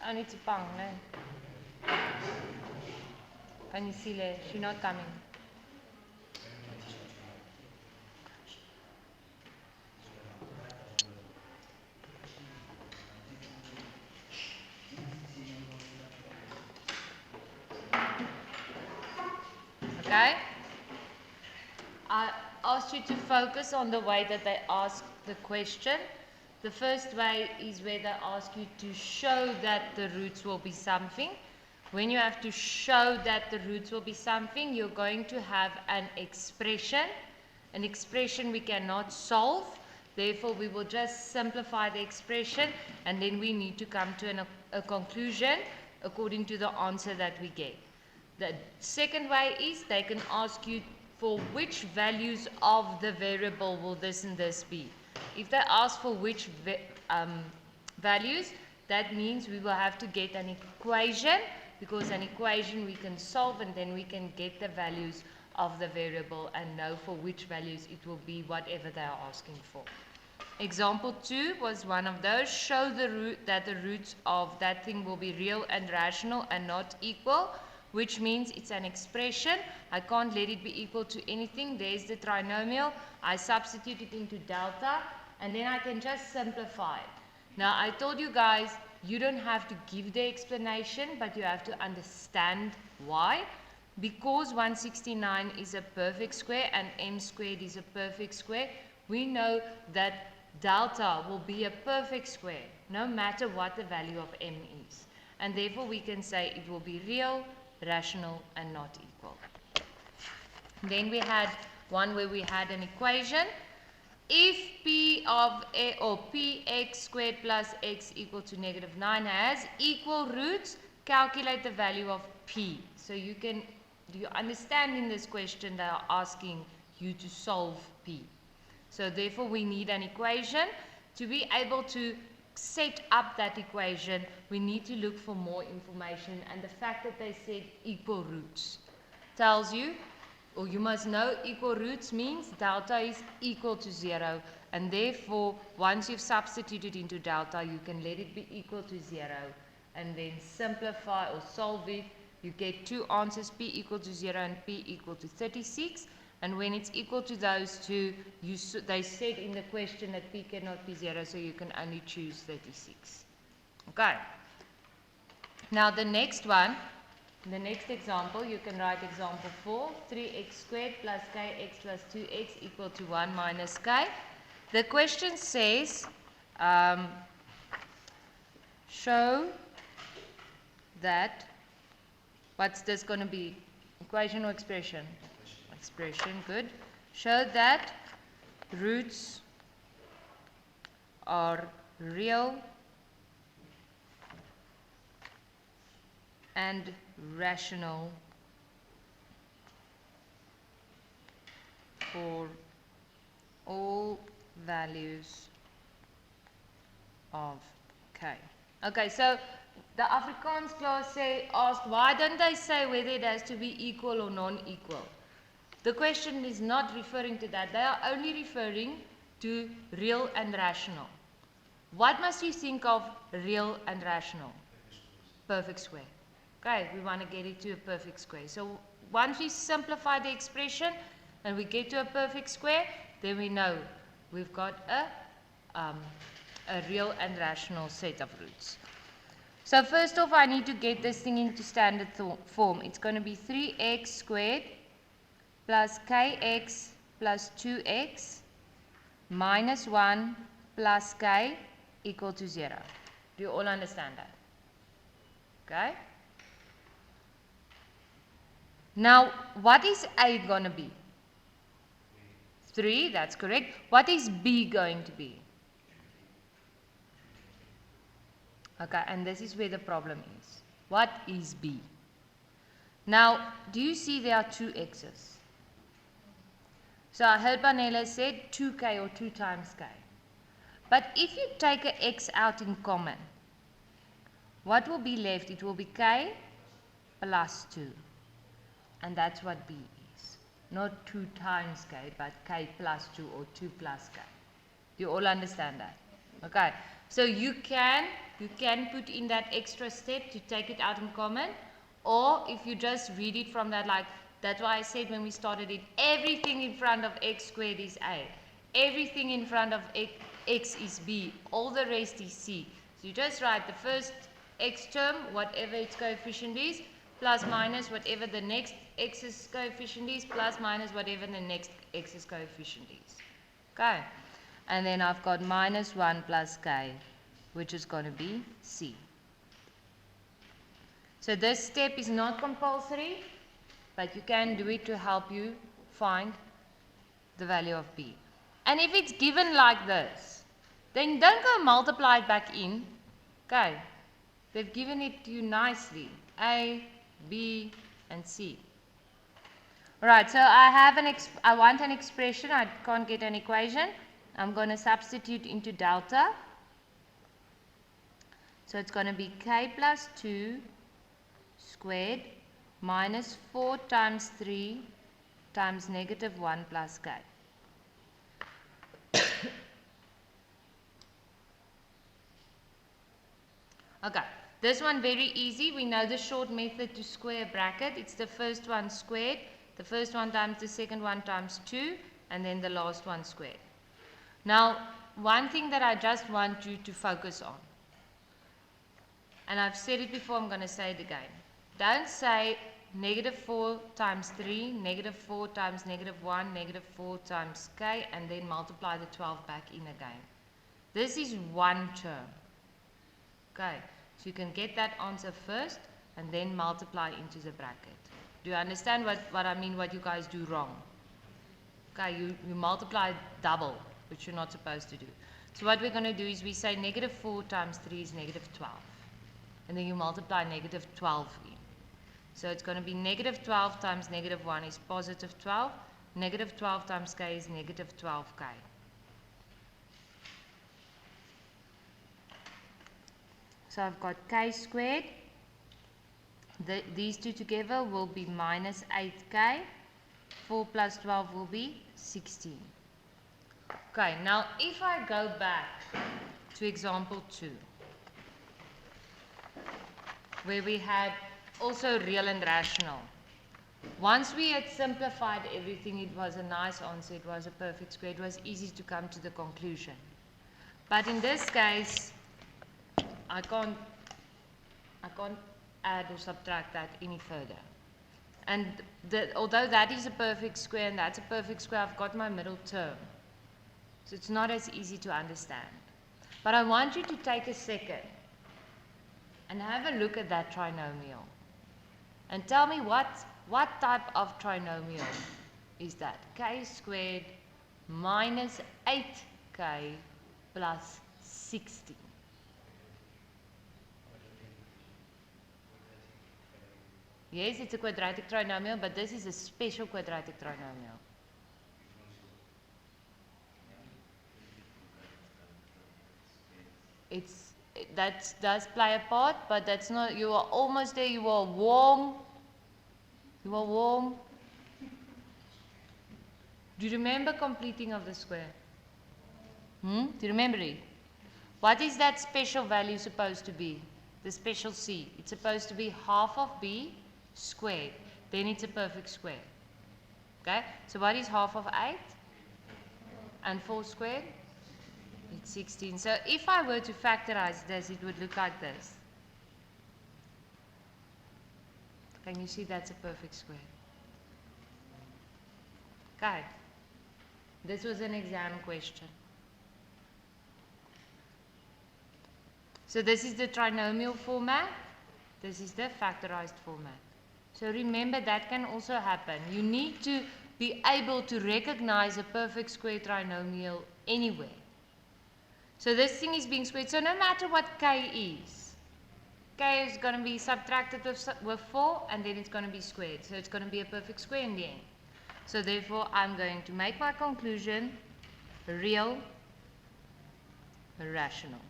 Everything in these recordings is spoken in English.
Anitsipang, ne? Can you see her? She's not coming. Okay? I asked you to focus on the way that they ask the question. The first way is where they ask you to show that the roots will be something. When you have to show that the roots will be something, you're going to have an expression. An expression we cannot solve. Therefore, we will just simplify the expression and then we need to come to a conclusion according to the answer that we get. The second way is they can ask you for which values of the variable will this and this be. If they ask for which values, that means we will have to get an equation, because an equation we can solve and then we can get the values of the variable and know for which values it will be whatever they are asking for. Example 2 was one of those. Show that the roots of that thing will be real and rational and not equal, which means it's an expression. I can't let it be equal to anything. There's the trinomial. I substitute it into delta, and then I can just simplify it. Now, I told you guys, you don't have to give the explanation, but you have to understand why. Because 169 is a perfect square and m squared is a perfect square, we know that delta will be a perfect square, no matter what the value of m is. And therefore, we can say it will be real, rational, and not equal. Then we had one where we had an equation. If p of a or px squared plus x equal to -9 has equal roots, calculate the value of p. So you understand in this question they are asking you to solve p. So therefore we need an equation. To be able to set up that equation, we need to look for more information, and the fact that they said equal roots tells you, or you must know, equal roots means delta is equal to 0, and therefore once you've substituted into delta, you can let it be equal to 0 and then simplify or solve it. You get two answers, p equal to 0 and p equal to 36. And when it's equal to those two, they said in the question that p cannot be 0, so you can only choose 36. Okay. Now the next one, the next example, you can write example 4, 3x squared plus kx plus 2x equal to 1 minus k. The question says, show that, what's this going to be? Equation or expression? Expression, good. Show that roots are real and rational for all values of k. Okay, so the Afrikaans class asked, why don't they say whether it has to be equal or non-equal? The question is not referring to that. They are only referring to real and rational. What must you think of real and rational? Perfect square. Okay, we want to get it to a perfect square. So once we simplify the expression and we get to a perfect square, then we know we've got a real and rational set of roots. So first off, I need to get this thing into standard form. It's going to be 3x squared plus kx plus 2x minus 1 plus k equal to 0. Do you all understand that? Okay. Now, what is a going to be? 3, that's correct. What is b going to be? Okay, and this is where the problem is. What is b? Now, do you see there are two x's? So I heard Panela said 2k or 2 times k. But if you take an x out in common, what will be left? It will be k plus 2. And that's what b is. Not 2 times k, but k plus 2 or 2 plus k. Do you all understand that? Okay. So you can you can put in that extra step to take it out in common, or if you just read it from that, like that's why I said when we started it, everything in front of x squared is a, everything in front of x is b, all the rest is c. So you just write the first x term, whatever its coefficient is, plus minus whatever the next x's coefficient is, plus minus whatever the next x's coefficient is. Okay, and then I've got minus 1 plus k, which is going to be c. So this step is not compulsory, but you can do it to help you find the value of b. And if it's given like this, then don't go multiply it back in. Okay, they've given it to you nicely, a, b, and c. Alright, so I want an expression, I can't get an equation. I'm going to substitute into delta. So it's going to be k plus 2 squared minus 4 times 3 times negative 1 plus k. Okay, this one very easy. We know the short method to square a bracket. It's the first one squared, the first one times the second one times 2, and then the last one squared. Now, one thing that I just want you to focus on, and I've said it before, I'm going to say it again. Don't say negative 4 times 3, negative 4 times negative 1, negative 4 times k, and then multiply the 12 back in again. This is one term. Okay, so you can get that answer first and then multiply into the bracket. Do you understand what I mean, what you guys do wrong? Okay, you multiply double, which you're not supposed to do. So what we're going to do is we say negative 4 times 3 is negative 12. And then you multiply negative 12 in. So it's going to be negative 12 times negative 1 is positive 12. Negative 12 times k is negative 12k. So I've got k squared. These two together will be minus 8k. 4 plus 12 will be 16. Okay, now if I go back to example 2, where we had also real and rational. Once we had simplified everything, it was a nice answer, it was a perfect square, it was easy to come to the conclusion. But in this case, I can't add or subtract that any further. And although that is a perfect square and that's a perfect square, I've got my middle term. So it's not as easy to understand. But I want you to take a second and have a look at that trinomial. And tell me what type of trinomial is that? K squared minus 8k plus 16. Yes, it's a quadratic trinomial, but this is a special quadratic trinomial. That does play a part, but that's not, you are almost there, you are warm. You are warm. Do you remember completing of the square? Do you remember it? What is that special value supposed to be? The special c. It's supposed to be half of b squared. Then it's a perfect square. Okay? So what is half of 8? And 4 squared? It's 16. So if I were to factorize this, it would look like this. Can you see that's a perfect square? Okay. This was an exam question. So this is the trinomial format. This is the factorized format. So remember, that can also happen. You need to be able to recognize a perfect square trinomial anywhere. So this thing is being squared. So no matter what k is going to be subtracted with 4, and then it's going to be squared. So it's going to be a perfect square in the end. So therefore, I'm going to make my conclusion real, rational.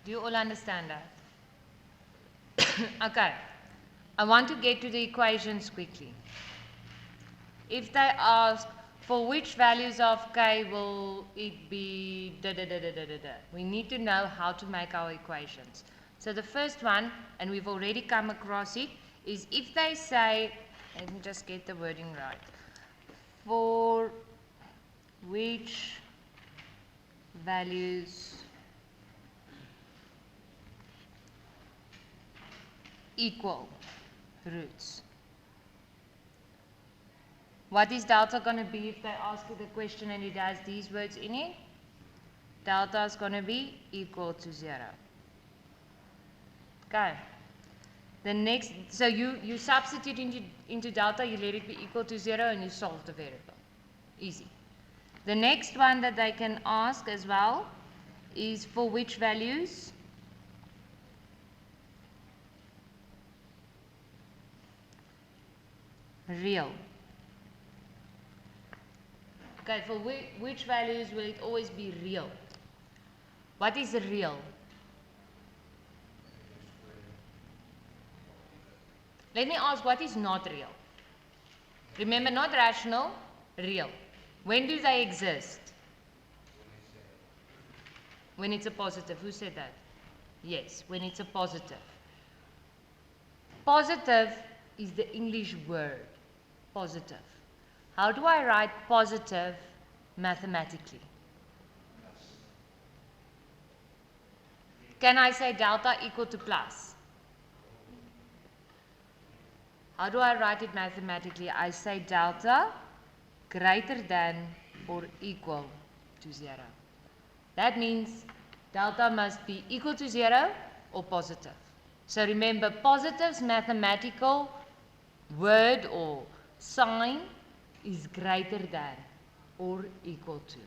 Do you all understand that? Okay. I want to get to the equations quickly. if they ask for which values of k will it be da da da da da da da, we need to know how to make our equations. So the first one, and we've already come across it, is if they say, let me just get the wording right, for which values equal roots. What is delta going to be if they ask you the question and it has these words in it? Delta is going to be equal to 0. Okay. The next, so you substitute into delta, you let it be equal to 0 and you solve the variable. Easy. The next one that they can ask as well is for which values real. Okay, for which values will it always be real? What is real? Let me ask, what is not real? Remember, not rational, real. When do they exist? When it's a positive. Who said that? Yes, when it's a positive. Positive is the English word, positive. How do I write positive mathematically? Can I say delta equal to plus? How do I write it mathematically? I say delta greater than or equal to 0. That means delta must be equal to 0 or positive. So remember, positive's mathematical word or sign is greater than or equal to.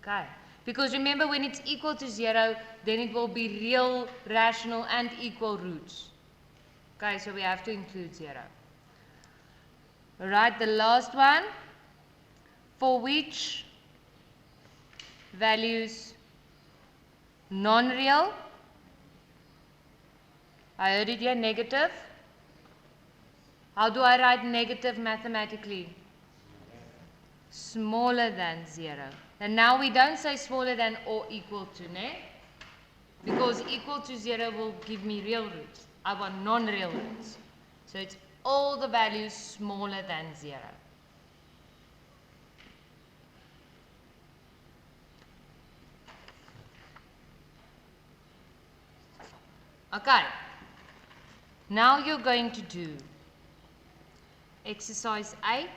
Okay. Because remember, when it's equal to 0, then it will be real, rational, and equal roots. Okay, so we have to include 0. Alright, the last one. For which values non-real? I heard it here, negative. How do I write negative mathematically? Smaller than 0. And now we don't say smaller than or equal to, ne? Because equal to 0 will give me real roots. I want non-real roots. So it's all the values smaller than 0. Okay. Now you're going to do exercise 8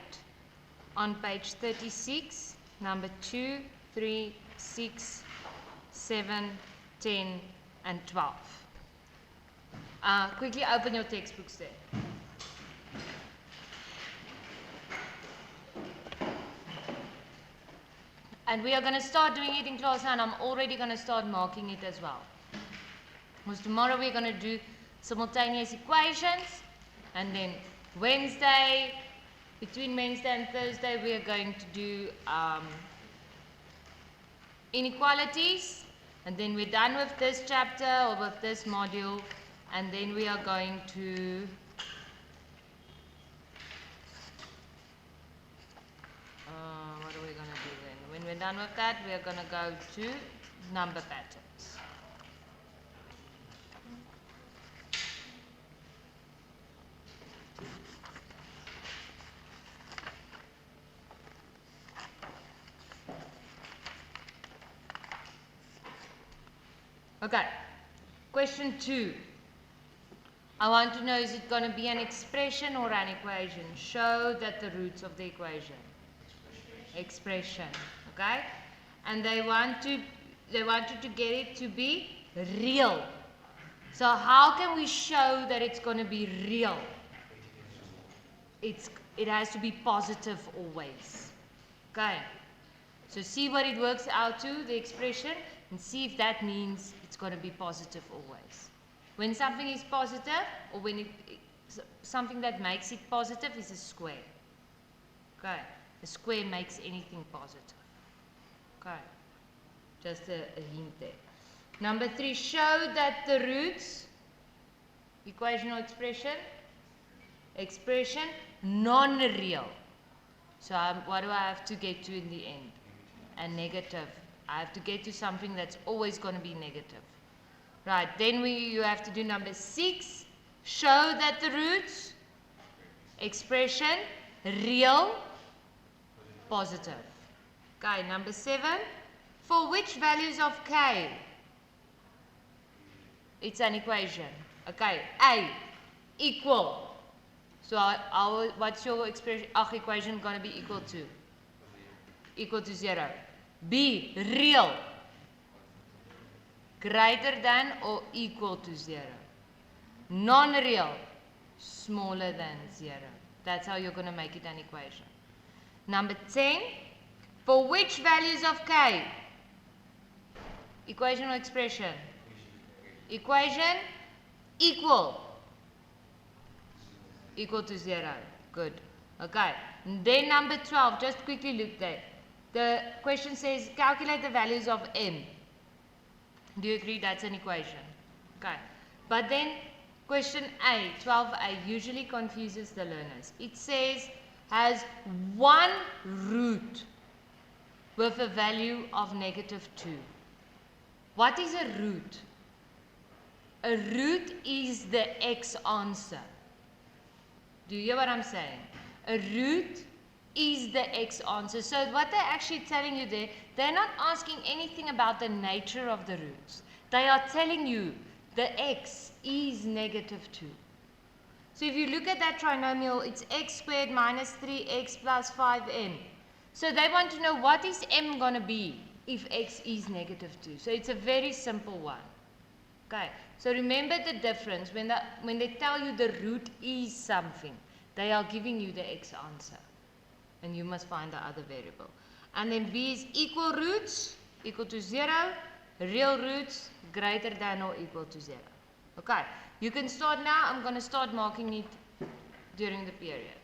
on page 36, number 2, 3, 6, 7, 10, and 12. Quickly open your textbooks there. And we are going to start doing it in class now, and I'm already going to start marking it as well. Because tomorrow we're going to do simultaneous equations, and then Wednesday, between Wednesday and Thursday, we are going to do inequalities, and then we're done with this chapter or with this module, and then we are going to what are we going to do then? When we're done with that, we are going to go to number patterns. Okay, question 2. I want to know, is it going to be an expression or an equation? Show that the roots of the equation. Expression. Okay? And they want you to get it to be real. So how can we show that it's going to be real? It has to be positive always. Okay? So see what it works out to, the expression, and see if that means it's going to be positive always. When something is positive, or when something that makes it positive is a square. Okay, a square makes anything positive. Okay, just a hint there. Number 3, show that the roots, equation or expression, non-real. So what do I have to get to in the end? A negative. I have to get to something that's always going to be negative. Right, then you have to do number 6. Show that the roots, expression, real, positive. Okay, number 7. For which values of k? It's an equation. Okay, A, equal. So what's your expression? Equation going to be equal to? Equal to 0. B, real. Greater than or equal to 0. Non-real, smaller than 0. That's how you're going to make it an equation. Number 10, for which values of k? Equation or expression? Equation, equal. Equal to 0. Good. Okay. Then number 12, just quickly look there. The question says calculate the values of m. Do you agree that's an equation? Okay. But then question A, 12a, usually confuses the learners. It says has one root with a value of -2. What is a root? A root is the x answer. Do you hear what I'm saying? A root is the x answer. So what they're actually telling you there, they're not asking anything about the nature of the roots. They are telling you the x is -2. So if you look at that trinomial, it's x squared minus 3x plus 5m. So they want to know what is m going to be if x is -2. So it's a very simple one. Okay, so remember the difference. When they tell you the root is something, they are giving you the x answer. And you must find the other variable. And then b is equal roots, equal to 0. Real roots, greater than or equal to 0. Okay, you can start now. I'm going to start marking it during the period.